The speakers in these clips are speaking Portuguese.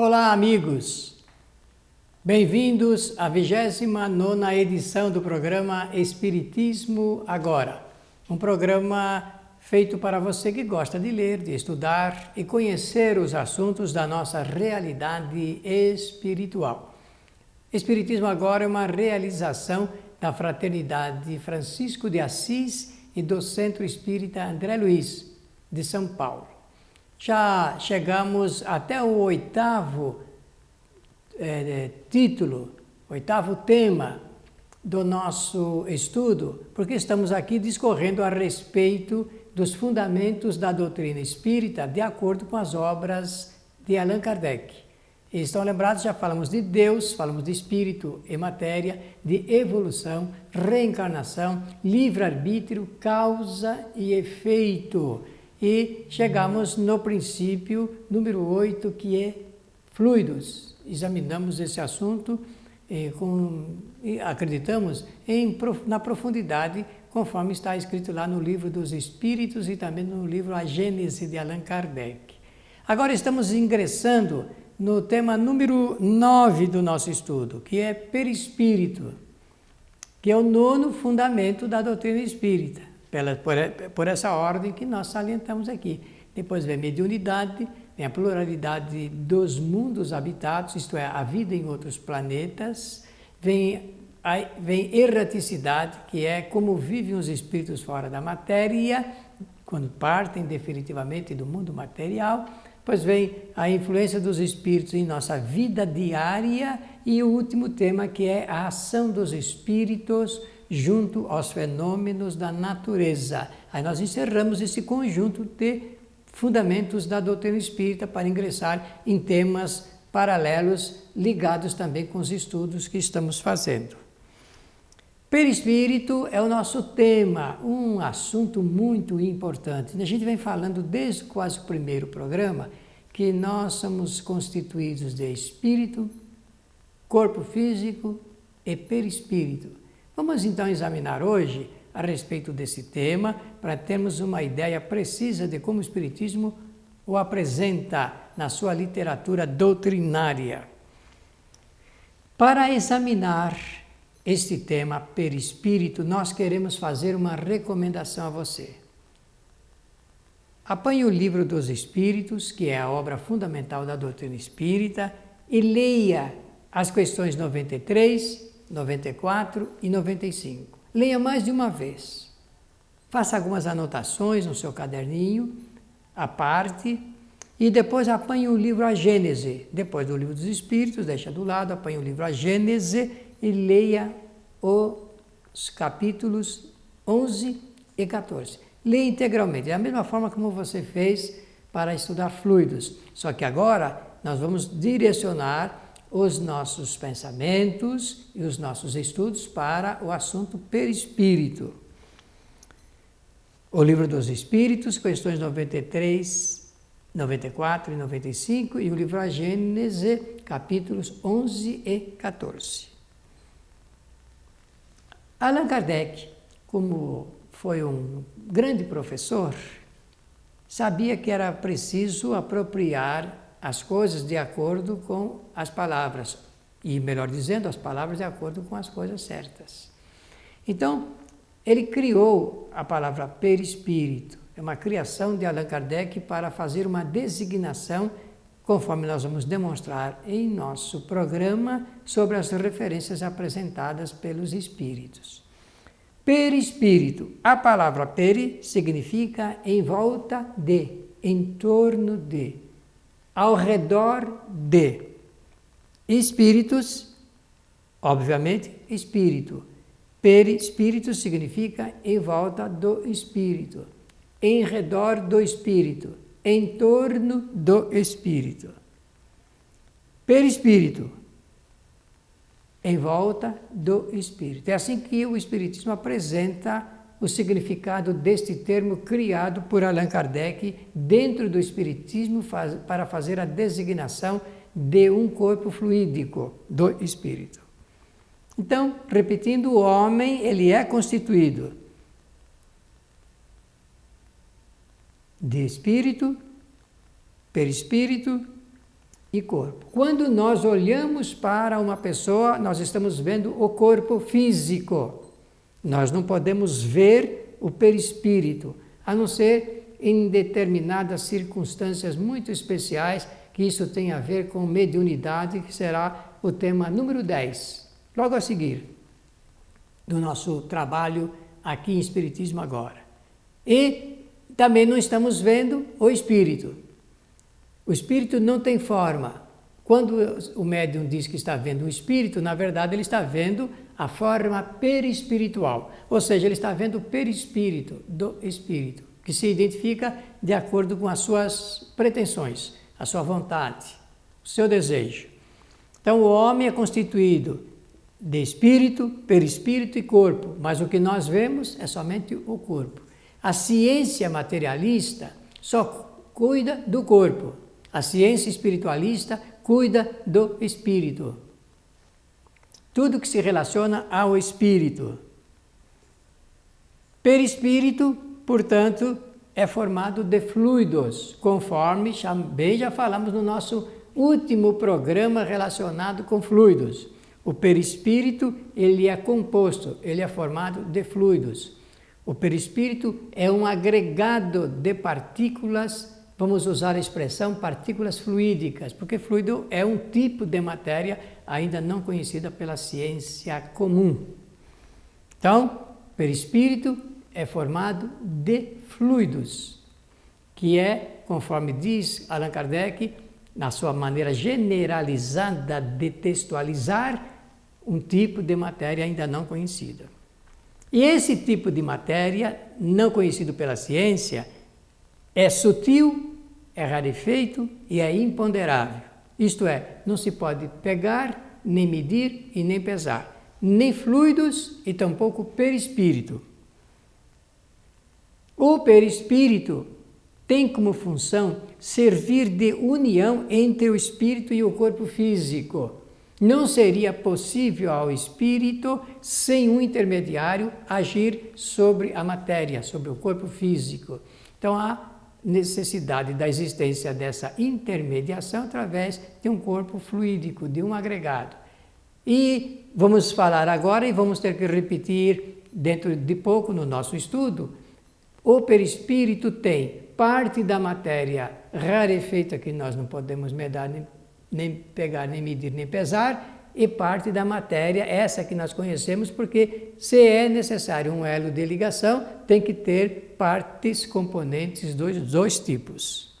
Olá, amigos! Bem-vindos à 29ª edição do programa Espiritismo Agora. Um programa feito para você que gosta de ler, de estudar e conhecer os assuntos da nossa realidade espiritual. Espiritismo Agora é uma realização da Fraternidade Francisco de Assis e do Centro Espírita André Luiz, de São Paulo. Já chegamos até o oitavo tema do nosso estudo, porque estamos aqui discorrendo a respeito dos fundamentos da doutrina espírita de acordo com as obras de Allan Kardec. E estão lembrados, já falamos de Deus, falamos de espírito e matéria, de evolução, reencarnação, livre-arbítrio, causa e efeito. E chegamos no princípio número 8, que é fluidos. Examinamos esse assunto e acreditamos na profundidade, conforme está escrito lá no Livro dos Espíritos e também no livro A Gênese de Allan Kardec. Agora estamos ingressando no tema número 9 do nosso estudo, que é perispírito, que é o 9º fundamento da doutrina espírita. Por essa ordem que nós salientamos aqui. Depois vem mediunidade, vem a pluralidade dos mundos habitados, isto é, a vida em outros planetas, vem erraticidade, que é como vivem os espíritos fora da matéria, quando partem definitivamente do mundo material. Depois vem a influência dos espíritos em nossa vida diária e o último tema, que é a ação dos espíritos junto aos fenômenos da natureza. Aí nós encerramos esse conjunto de fundamentos da doutrina espírita para ingressar em temas paralelos ligados também com os estudos que estamos fazendo. Perispírito é o nosso tema, um assunto muito importante. A gente vem falando desde quase o primeiro programa que nós somos constituídos de espírito, corpo físico e perispírito. Vamos então examinar hoje a respeito desse tema, para termos uma ideia precisa de como o Espiritismo o apresenta na sua literatura doutrinária. Para examinar este tema perispírito, nós queremos fazer uma recomendação a você. Apanhe o Livro dos Espíritos, que é a obra fundamental da doutrina espírita, e leia as questões 93, 94 e 95. Leia mais de uma vez. Faça algumas anotações no seu caderninho, à parte, e depois apanhe o livro A Gênese. Depois do Livro dos Espíritos, deixa do lado, apanhe o livro A Gênese e leia os capítulos 11 e 14. Leia integralmente, da mesma forma como você fez para estudar fluidos. Só que agora nós vamos direcionar os nossos pensamentos e os nossos estudos para o assunto perispírito. O Livro dos Espíritos, questões 93, 94 e 95, e o livro A Gênese, capítulos 11 e 14. Allan Kardec, como foi um grande professor, sabia que era preciso apropriar as coisas de acordo com as palavras, e melhor dizendo, as palavras de acordo com as coisas certas. Então, ele criou a palavra perispírito, é uma criação de Allan Kardec para fazer uma designação, conforme nós vamos demonstrar em nosso programa, sobre as referências apresentadas pelos espíritos. Perispírito, a palavra peri significa em volta de, em torno de, ao redor de. Espíritos, obviamente, espírito. Perispírito significa em volta do espírito, em redor do espírito, em torno do espírito. Perispírito, em volta do espírito. É assim que o Espiritismo apresenta o significado deste termo criado por Allan Kardec dentro do Espiritismo para fazer a designação de um corpo fluídico do espírito. Então, repetindo, o homem ele é constituído de espírito, perispírito, e corpo. Quando nós olhamos para uma pessoa, nós estamos vendo o corpo físico. Nós não podemos ver o perispírito, a não ser em determinadas circunstâncias muito especiais, que isso tem a ver com mediunidade, que será o tema número 10, logo a seguir, do nosso trabalho aqui em Espiritismo Agora. E também não estamos vendo o espírito. O espírito não tem forma. Quando o médium diz que está vendo um espírito, na verdade ele está vendo a forma perispiritual, ou seja, ele está vendo o perispírito do espírito, que se identifica de acordo com as suas pretensões, a sua vontade, o seu desejo. Então o homem é constituído de espírito, perispírito e corpo, mas o que nós vemos é somente o corpo. A ciência materialista só cuida do corpo. A ciência espiritualista cuida do espírito. Tudo que se relaciona ao espírito. Perispírito, portanto, é formado de fluidos, conforme bem já falamos no nosso último programa relacionado com fluidos. O perispírito, ele é composto, ele é formado de fluidos. O perispírito é um agregado de partículas, vamos usar a expressão partículas fluídicas, porque fluido é um tipo de matéria ainda não conhecida pela ciência comum. Então, perispírito é formado de fluidos, que é, conforme diz Allan Kardec, na sua maneira generalizada de textualizar, um tipo de matéria ainda não conhecida. E esse tipo de matéria, não conhecido pela ciência, é sutil, é rarefeito e é imponderável. Isto é, não se pode pegar, nem medir e nem pesar, nem fluidos e tampouco perispírito. O perispírito tem como função servir de união entre o espírito e o corpo físico. Não seria possível ao espírito, sem um intermediário, agir sobre a matéria, sobre o corpo físico. Então há necessidade da existência dessa intermediação através de um corpo fluídico, de um agregado. E vamos falar agora, e vamos ter que repetir dentro de pouco no nosso estudo, o perispírito tem parte da matéria rarefeita, que nós não podemos medar, nem pegar, nem medir, nem pesar, e parte da matéria, essa que nós conhecemos, porque se é necessário um elo de ligação, tem que ter partes, componentes dos dois tipos.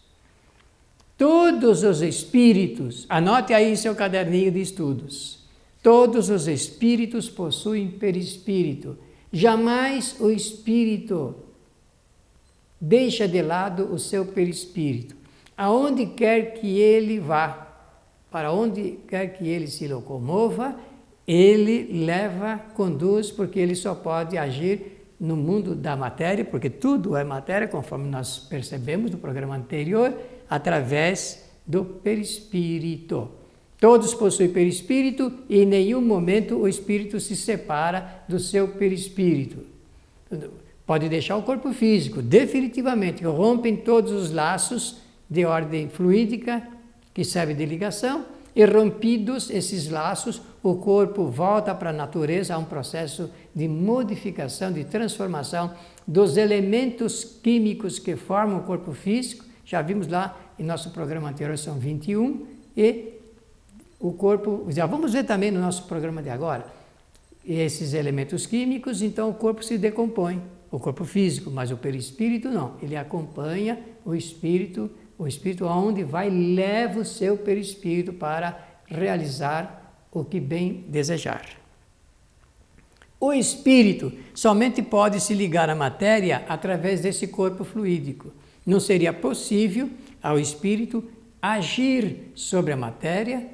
Todos os espíritos, anote aí em seu caderninho de estudos, todos os espíritos possuem perispírito. Jamais o espírito deixa de lado o seu perispírito. Aonde quer que ele vá, para onde quer que ele se locomova, ele leva, conduz, porque ele só pode agir no mundo da matéria, porque tudo é matéria, conforme nós percebemos no programa anterior, através do perispírito. Todos possuem perispírito e em nenhum momento o espírito se separa do seu perispírito. Pode deixar o corpo físico, definitivamente, rompem todos os laços de ordem fluídica, que serve de ligação, e rompidos esses laços, o corpo volta para a natureza, a um processo de modificação, de transformação dos elementos químicos que formam o corpo físico. Já vimos lá em nosso programa anterior, são 21, e o corpo, já vamos ver também no nosso programa de agora, esses elementos químicos, então o corpo se decompõe, o corpo físico, mas o perispírito não, ele acompanha o espírito aonde vai, leva o seu perispírito para realizar o que bem desejar. O espírito somente pode se ligar à matéria através desse corpo fluídico. Não seria possível ao espírito agir sobre a matéria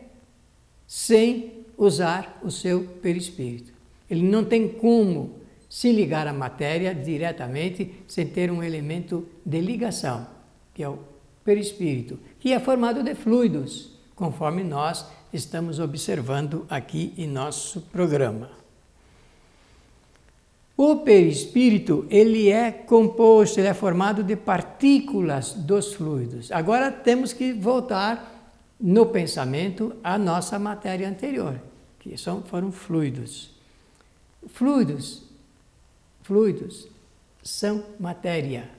sem usar o seu perispírito. Ele não tem como se ligar à matéria diretamente sem ter um elemento de ligação, que é o perispírito, que é formado de fluidos, conforme nós estamos observando aqui em nosso programa. O perispírito, ele é composto, ele é formado de partículas dos fluidos. Agora temos que voltar no pensamento a nossa matéria anterior, que foram fluidos. Fluidos são matéria,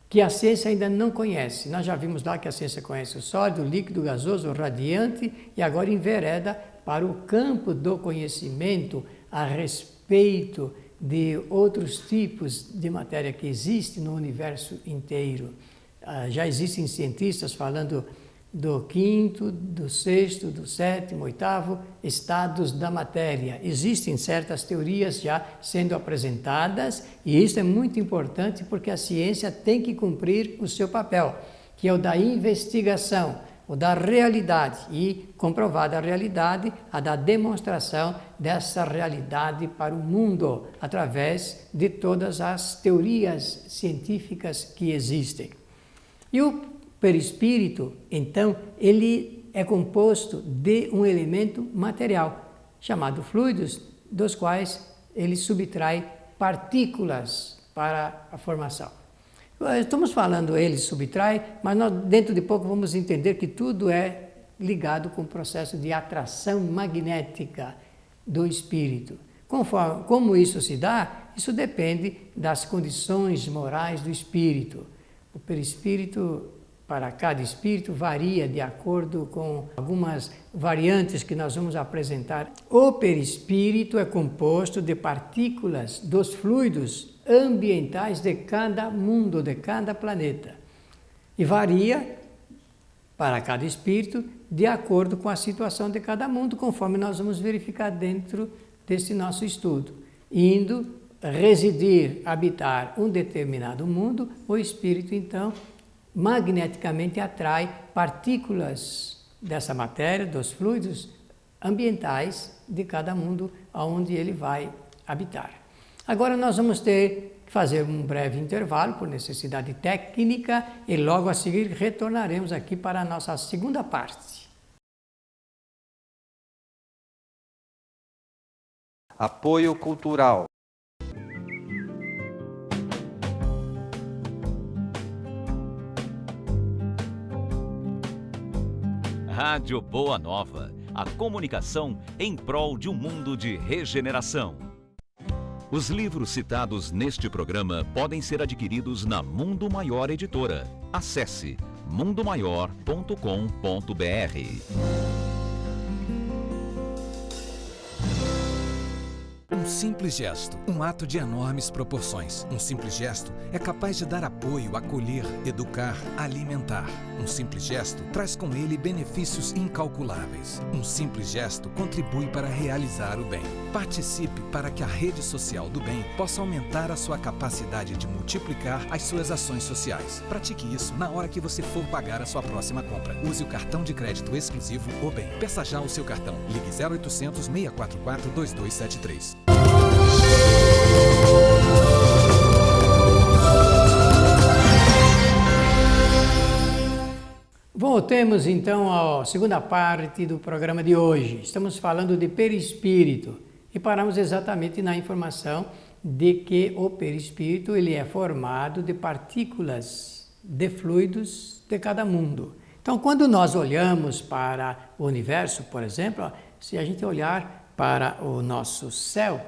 que a ciência ainda não conhece. Nós já vimos lá que a ciência conhece o sólido, o líquido, o gasoso, o radiante, e agora envereda para o campo do conhecimento a respeito de outros tipos de matéria que existem no universo inteiro. Já existem cientistas falando do quinto, do sexto, do sétimo, oitavo estados da matéria. Existem certas teorias já sendo apresentadas e isso é muito importante porque a ciência tem que cumprir o seu papel, que é o da investigação, o da realidade e, comprovada a realidade, a da demonstração dessa realidade para o mundo através de todas as teorias científicas que existem. E o perispírito, então, ele é composto de um elemento material, chamado fluidos, dos quais ele subtrai partículas para a formação. Estamos falando ele subtrai, mas nós dentro de pouco vamos entender que tudo é ligado com o processo de atração magnética do espírito. Como isso se dá? Isso depende das condições morais do espírito. O perispírito para cada espírito varia de acordo com algumas variantes que nós vamos apresentar. O perispírito é composto de partículas dos fluidos ambientais de cada mundo, de cada planeta. E varia para cada espírito de acordo com a situação de cada mundo, conforme nós vamos verificar dentro desse nosso estudo. Indo residir, habitar um determinado mundo, o espírito, então, magneticamente atrai partículas dessa matéria, dos fluidos ambientais de cada mundo onde ele vai habitar. Agora nós vamos ter que fazer um breve intervalo por necessidade técnica e logo a seguir retornaremos aqui para a nossa segunda parte. Apoio cultural. Rádio Boa Nova, a comunicação em prol de um mundo de regeneração. Os livros citados neste programa podem ser adquiridos na Mundo Maior Editora. Acesse mundomaior.com.br. Um simples gesto, um ato de enormes proporções. Um simples gesto é capaz de dar apoio, acolher, educar, alimentar. Um simples gesto traz com ele benefícios incalculáveis. Um simples gesto contribui para realizar o bem. Participe para que a rede social do bem possa aumentar a sua capacidade de multiplicar as suas ações sociais. Pratique isso na hora que você for pagar a sua próxima compra. Use o cartão de crédito exclusivo O Bem. Peça já o seu cartão. Ligue 0800 644 2273. Voltemos então à segunda parte do programa de hoje. Estamos falando de perispírito e paramos exatamente na informação de que o perispírito ele é formado de partículas de fluidos de cada mundo. Então, quando nós olhamos para o universo, por exemplo, se a gente olhar para o nosso céu,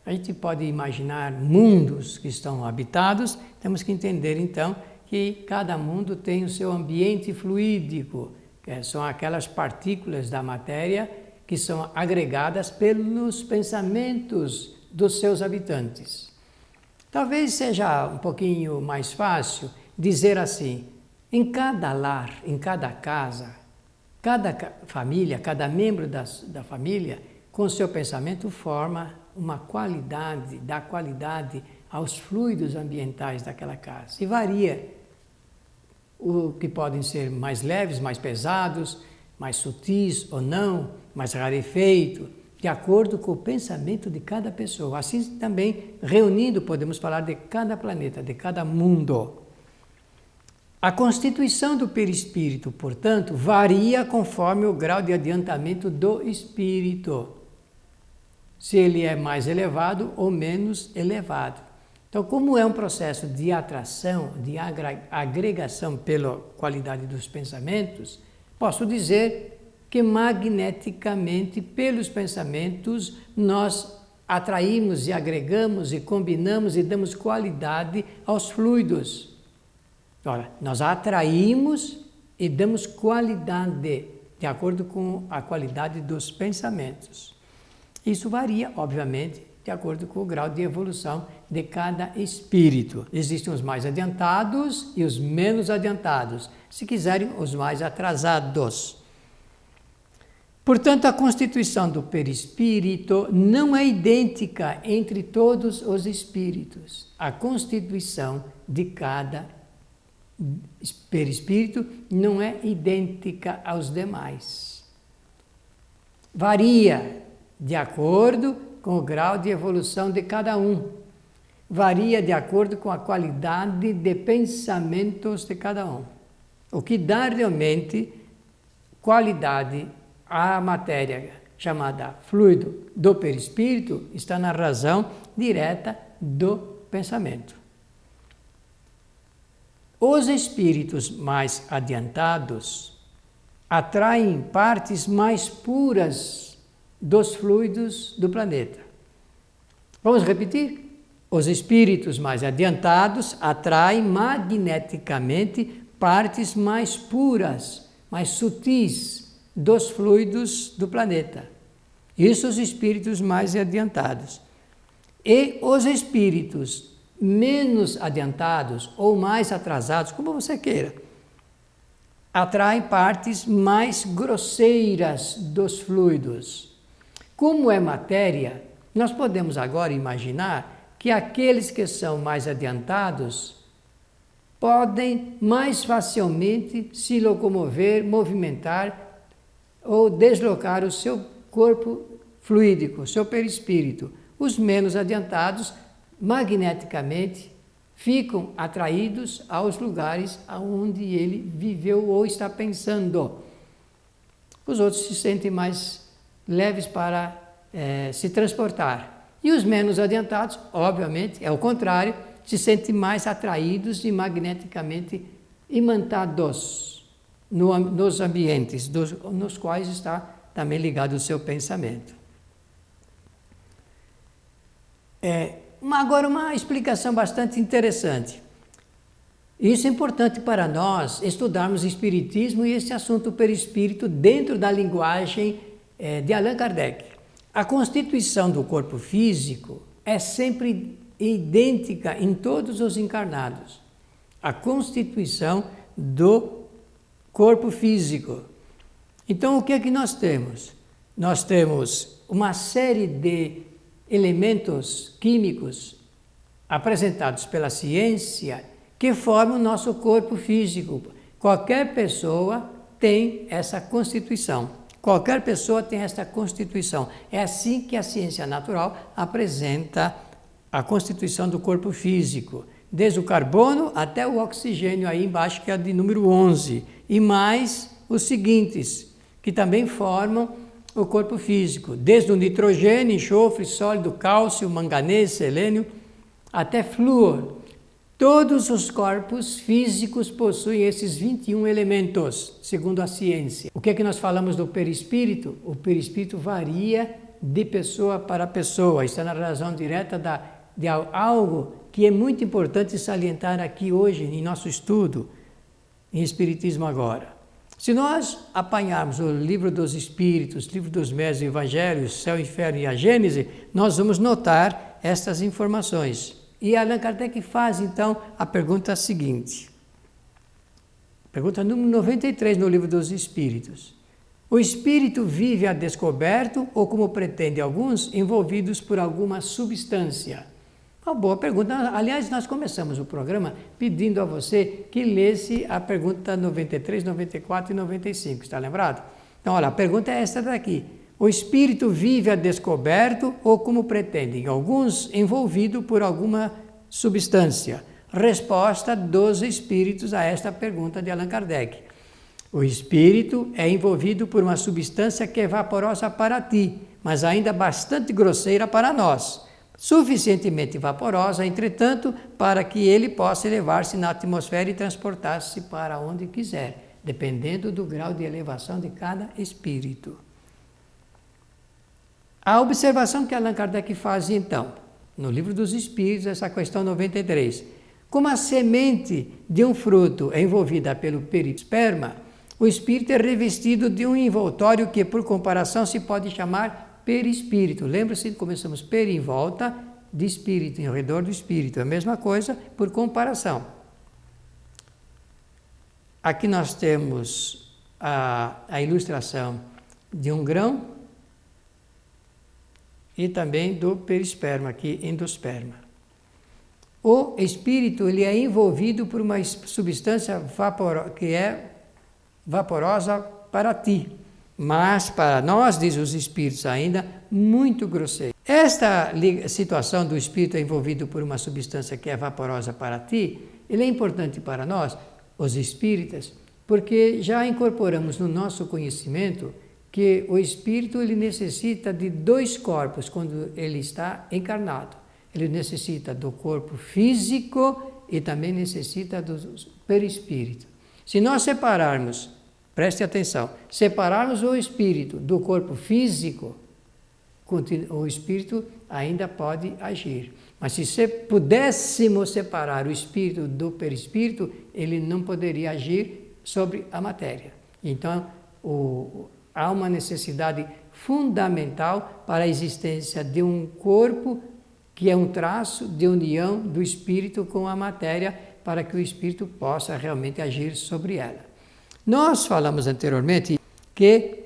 a gente pode imaginar mundos que estão habitados. Temos que entender então que cada mundo tem o seu ambiente fluídico, que são aquelas partículas da matéria que são agregadas pelos pensamentos dos seus habitantes. Talvez seja um pouquinho mais fácil dizer assim, em cada lar, em cada casa, cada família, cada membro da família, com seu pensamento forma uma qualidade, dá qualidade aos fluidos ambientais daquela casa. E varia o que podem ser mais leves, mais pesados, mais sutis ou não, mais rarefeito, de acordo com o pensamento de cada pessoa. Assim também, reunindo, podemos falar de cada planeta, de cada mundo. A constituição do perispírito, portanto, varia conforme o grau de adiantamento do espírito. Se ele é mais elevado ou menos elevado. Então, como é um processo de atração, de agregação pela qualidade dos pensamentos, Posso dizer que magneticamente, pelos pensamentos, nós atraímos e agregamos e combinamos e damos qualidade aos fluidos. Ora, nós atraímos e damos qualidade, de acordo com a qualidade dos pensamentos. Isso varia, obviamente, de acordo com o grau de evolução de cada espírito. Existem os mais adiantados e os menos adiantados, se quiserem, os mais atrasados. Portanto, a constituição do perispírito não é idêntica entre todos os espíritos. A constituição de cada perispírito não é idêntica aos demais. Varia de acordo com o grau de evolução de cada um. Varia de acordo com a qualidade de pensamentos de cada um. O que dá realmente qualidade à matéria chamada fluido do perispírito está na razão direta do pensamento. Os espíritos mais adiantados atraem partes mais puras dos fluidos do planeta. Vamos repetir? Os espíritos mais adiantados atraem magneticamente partes mais puras, mais sutis dos fluidos do planeta. Isso os espíritos mais adiantados. E os espíritos menos adiantados ou mais atrasados, como você queira, atraem partes mais grosseiras dos fluidos. Como é matéria, nós podemos agora imaginar que aqueles que são mais adiantados podem mais facilmente se locomover, movimentar ou deslocar o seu corpo fluídico, o seu perispírito. Os menos adiantados, magneticamente, ficam atraídos aos lugares onde ele viveu ou está pensando. Os outros se sentem mais leves para se transportar. E os menos adiantados, obviamente, é o contrário, se sentem mais atraídos e magneticamente imantados nos ambientes nos quais está também ligado o seu pensamento. Agora, uma explicação bastante interessante. Isso é importante para nós estudarmos Espiritismo e esse assunto perispírito dentro da linguagem de Allan Kardec. A constituição do corpo físico é sempre idêntica em todos os encarnados. A constituição do corpo físico. Então, o que é que nós temos? Nós temos uma série de elementos químicos apresentados pela ciência que formam o nosso corpo físico. Qualquer pessoa tem essa constituição. Qualquer pessoa tem essa constituição. É assim que a ciência natural apresenta a constituição do corpo físico. Desde o carbono até o oxigênio aí embaixo, que é de número 11. E mais os seguintes, que também formam o corpo físico. Desde o nitrogênio, enxofre, sólido, cálcio, manganês, selênio, até flúor. Todos os corpos físicos possuem esses 21 elementos, segundo a ciência. O que é que nós falamos do perispírito? O perispírito varia de pessoa para pessoa. Está na razão direta de algo que é muito importante salientar aqui hoje, em nosso estudo, em Espiritismo Agora. Se nós apanharmos o Livro dos Espíritos, Livro dos Médiuns, Evangelhos, Céu, Inferno e a Gênese, nós vamos notar estas informações. E Allan Kardec faz, então, a pergunta seguinte. Pergunta número 93 no Livro dos Espíritos. O espírito vive a descoberto ou, como pretendem alguns, envolvidos por alguma substância? Uma boa pergunta. Aliás, nós começamos o programa pedindo a você que lesse a pergunta 93, 94 e 95. Está lembrado? Então, olha, a pergunta é esta daqui. O espírito vive a descoberto ou, como pretendem alguns, envolvido por alguma substância? Resposta dos espíritos a esta pergunta de Allan Kardec. O espírito é envolvido por uma substância que é vaporosa para ti, mas ainda bastante grosseira para nós. Suficientemente vaporosa, entretanto, para que ele possa elevar-se na atmosfera e transportar-se para onde quiser. dependendo do grau de elevação de cada espírito. A observação que Allan Kardec faz, então, no Livro dos Espíritos, essa questão 93. Como a semente de um fruto é envolvida pelo perisperma, o espírito é revestido de um envoltório que, por comparação, se pode chamar perispírito. Lembra-se que começamos per em volta de espírito, em redor do espírito. É a mesma coisa por comparação. Aqui nós temos a ilustração de um grão e também do perisperma, aqui endosperma. O espírito ele é envolvido por uma substância que é vaporosa para ti, mas para nós, diz os espíritos ainda, muito grosseira. Esta situação do espírito envolvido por uma substância que é vaporosa para ti, ele é importante para nós, os espíritas, porque já incorporamos no nosso conhecimento que o espírito ele necessita de 2 corpos quando ele está encarnado. Ele necessita do corpo físico e também necessita do perispírito. Se nós separarmos, preste atenção, separarmos o espírito do corpo físico, o espírito ainda pode agir. Mas se pudéssemos separar o espírito do perispírito, ele não poderia agir sobre a matéria. Então, há uma necessidade fundamental para a existência de um corpo que é um traço de união do espírito com a matéria para que o espírito possa realmente agir sobre ela. Nós falamos anteriormente que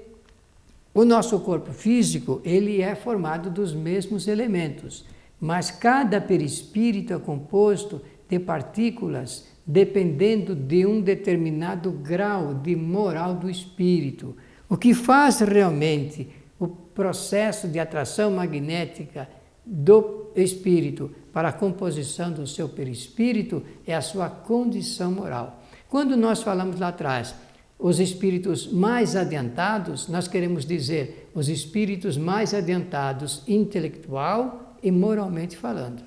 o nosso corpo físico ele é formado dos mesmos elementos, mas cada perispírito é composto de partículas dependendo de um determinado grau de moral do espírito. O que faz realmente o processo de atração magnética do espírito para a composição do seu perispírito é a sua condição moral. Quando nós falamos lá atrás, os espíritos mais adiantados, nós queremos dizer os espíritos mais adiantados intelectual e moralmente falando.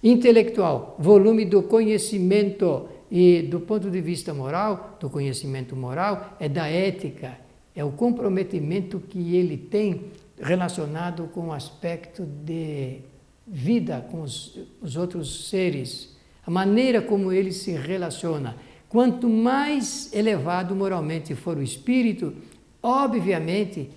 Intelectual, volume do conhecimento, e do ponto de vista moral, do conhecimento moral, é da ética, é o comprometimento que ele tem relacionado com o aspecto de vida com os outros seres, a maneira como ele se relaciona. Quanto mais elevado moralmente for o espírito, obviamente,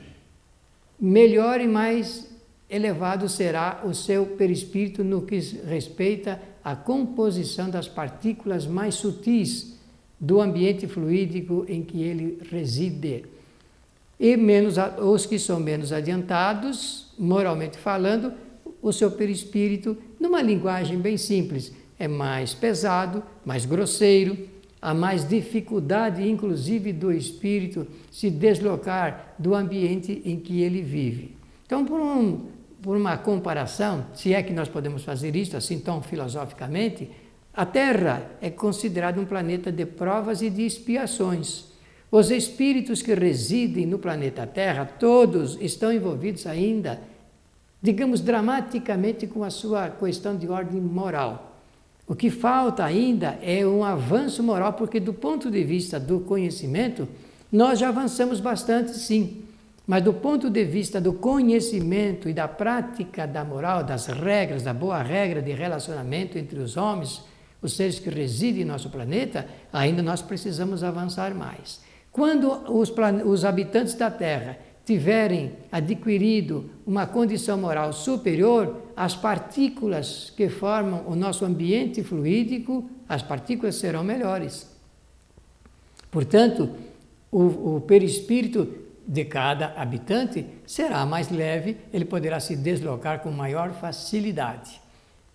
melhor e mais elevado será o seu perispírito no que respeita à composição das partículas mais sutis do ambiente fluídico em que ele reside. E os que são menos adiantados, moralmente falando, o seu perispírito, numa linguagem bem simples, é mais pesado, mais grosseiro, há mais dificuldade, inclusive, do espírito se deslocar do ambiente em que ele vive. Então, por uma comparação, se é que nós podemos fazer isso assim tão filosoficamente, a Terra é considerada um planeta de provas e de expiações. Os espíritos que residem no planeta Terra, todos estão envolvidos ainda, digamos, dramaticamente com a sua questão de ordem moral. O que falta ainda é um avanço moral, porque do ponto de vista do conhecimento, nós já avançamos bastante, sim. Mas do ponto de vista do conhecimento e da prática da moral, das regras, da boa regra de relacionamento entre os homens, os seres que residem em nosso planeta, ainda nós precisamos avançar mais. Quando os habitantes da Terra tiverem adquirido uma condição moral superior, as partículas que formam o nosso ambiente fluídico, as partículas serão melhores. Portanto, o perispírito de cada habitante será mais leve, ele poderá se deslocar com maior facilidade.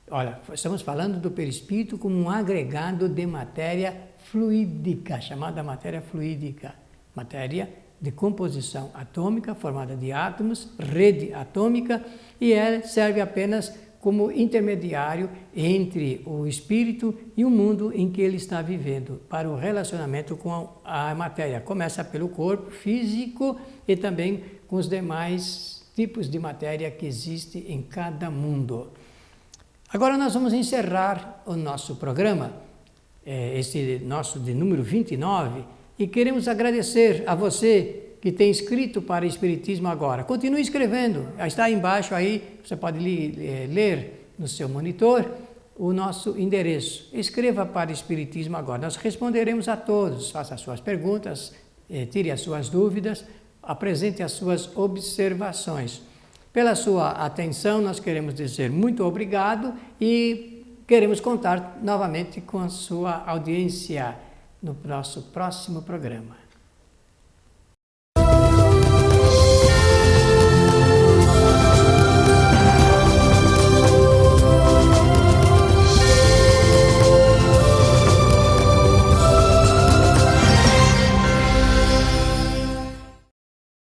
Olha, estamos falando do perispírito como um agregado de matéria fluídica, chamada matéria fluídica, matéria de composição atômica, formada de átomos, rede atômica, e ela serve apenas como intermediário entre o espírito e o mundo em que ele está vivendo, para o relacionamento com a matéria. Começa pelo corpo físico e também com os demais tipos de matéria que existem em cada mundo. Agora nós vamos encerrar o nosso programa, esse nosso de número 29, E queremos agradecer a você que tem escrito para o Espiritismo Agora. Continue escrevendo, está aí embaixo, aí você pode ler no seu monitor o nosso endereço. Escreva para o Espiritismo Agora. Nós responderemos a todos, faça as suas perguntas, tire as suas dúvidas, apresente as suas observações. Pela sua atenção, nós queremos dizer muito obrigado e queremos contar novamente com a sua audiência no nosso próximo programa.